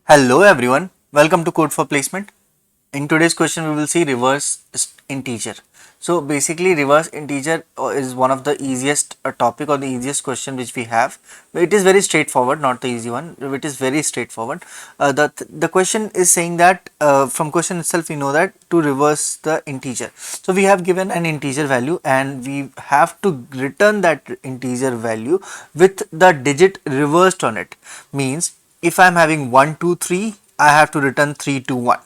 Hello everyone, welcome to Code for Placement. In today's question we will see reverse integer. So basically reverse integer is one of the easiest topic or the easiest question which we have. It is very straightforward, not the easy one. It is very straightforward. The question is saying that from question itself we know that to reverse the integer. So we have given an integer value and we have to return that integer value with the digit reversed on it. Means if I am having 1, 2, 3, I have to return 3, 2, 1.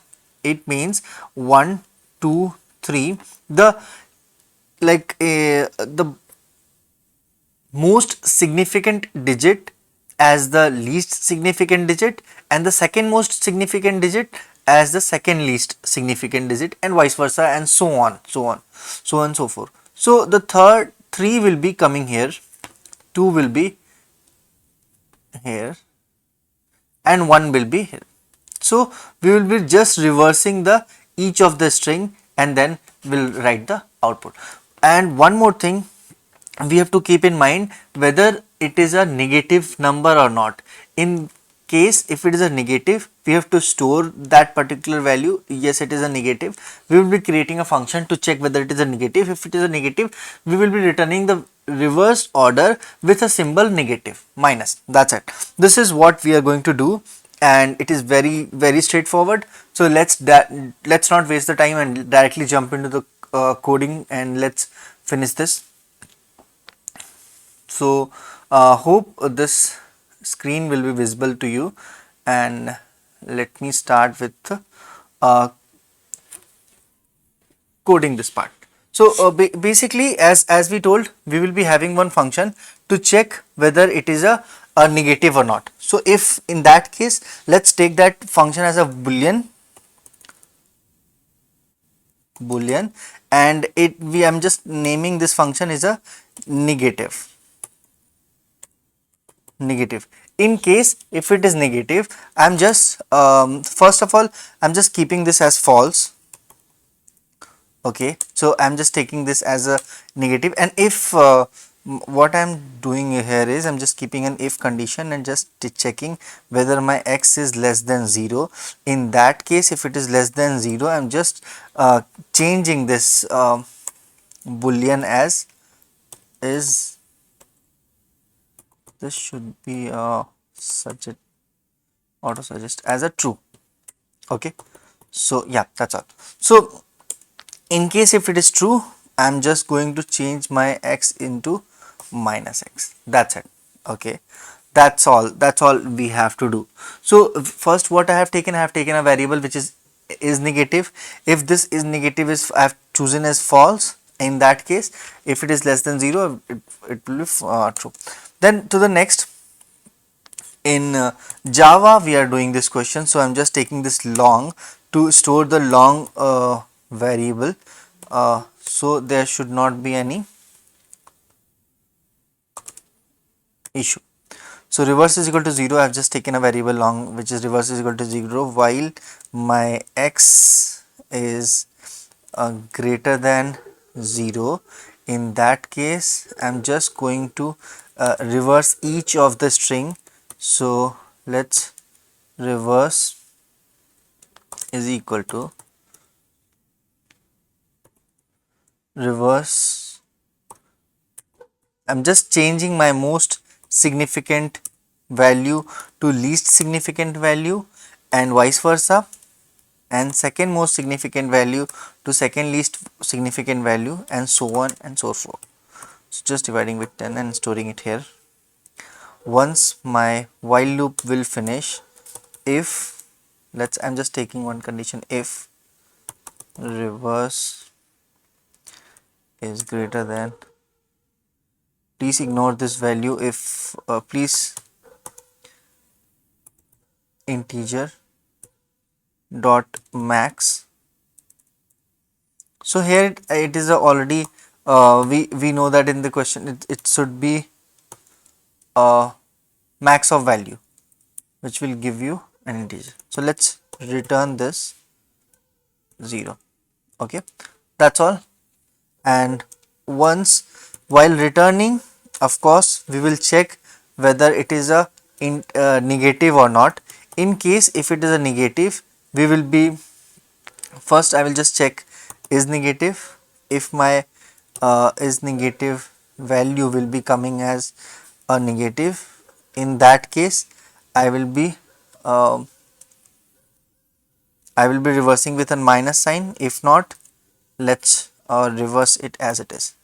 It means 1, 2, 3. The most significant digit as the least significant digit and the second most significant digit as the second least significant digit, and vice versa, and so on, so forth. So the third 3 will be coming here, 2 will be here, and 1 will be here. So we will be just reversing the each of the string and then we'll write the output. And one more thing we have to keep in mind, whether it is a negative number or not. In case if it is a negative, we have to store that particular value. Yes, it is a negative. We will be creating a function to check whether it is a negative. If it is a negative, we will be returning the reversed order with a symbol negative minus. That's it. This is what we are going to do, and it is very straightforward. So let's not waste the time and directly jump into the coding, and let's finish this. So hope this screen will be visible to you, and let me start with uh, coding this part. So basically, as we told, we will be having one function to check whether it is a negative or not. So if in that case, let's take that function as a boolean, and I'm just naming this function is a negative. In case if it is negative, I'm just first of all I'm just keeping this as false. Okay, so I'm just taking this as a negative, and if what I'm doing here is I'm just keeping an if condition and just checking whether my x is less than 0. In that case, if it is less than 0, I'm just changing this boolean as is. This should be auto suggest as a true. Okay, so yeah, that's all. So in case if it is true, I'm just going to change my x into minus x. That's it. Okay, that's all we have to do. So first what I have taken a variable which is negative. If this is negative, is I have chosen as false. In that case, if it is less than 0, it will be true. Then to the next, in Java we are doing this question, so I'm just taking this long to store the long variable, so there should not be any issue. So reverse is equal to 0, I have just taken a variable long which is reverse is equal to 0 while my x is greater than 0. In that case, I'm just going to reverse each of the string. So let's reverse is equal to reverse. I'm just changing my most significant value to least significant value, and vice versa, and second most significant value to second least significant value, and so on and so forth. So just dividing with 10 and storing it here. Once my while loop will finish, if I'm just taking one condition, if reverse is greater than, please ignore this value, if please integer dot max. So here it is already we know that in the question it should be max of value, which will give you an integer. So let's return this 0. Okay, that's all. And once while returning, of course we will check whether it is a negative or not. in case if it is a negative, we will be first I will just check is negative. If my is negative value will be coming as a negative, in that case I will be uh, reversing with a minus sign. If not, let's reverse it as it is.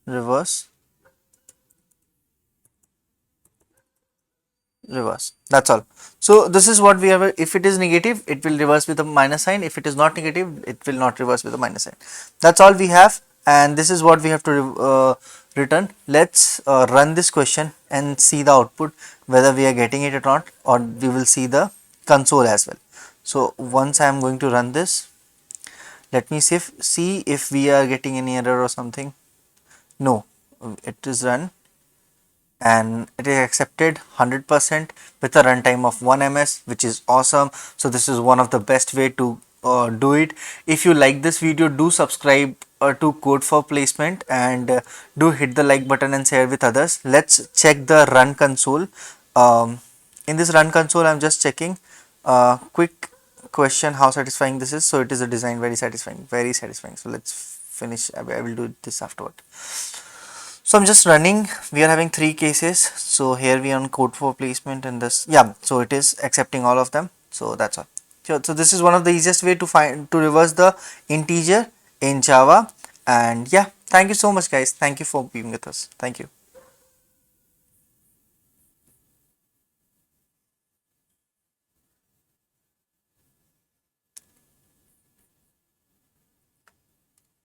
Reverse, reverse, that's all. So this is what we have. If it is negative, it will reverse with a minus sign. If it is not negative, it will not reverse with a minus sign. That's all we have, and this is what we have to return. Let's run this question and see the output, whether we are getting it or not, or we will see the console as well. So once I am going to run this, let me see if we are getting any error or something. No, it is run and it is accepted 100% with a runtime of 1 ms, which is awesome. So this is one of the best way to do it. If you like this video, do subscribe to Code for Placement, and do hit the like button and share with others. Let's check the run console. In this run console, I'm just checking quick question how satisfying this is. So it is a design, very satisfying, very satisfying. So let's finish. I will do this afterward. So I'm just running. We are having 3 cases. So here we are on Code for Placement, and this, yeah, so it is accepting all of them. So that's all. So this is one of the easiest way to reverse the integer in Java. And yeah, thank you so much guys. Thank you for being with us. Thank you.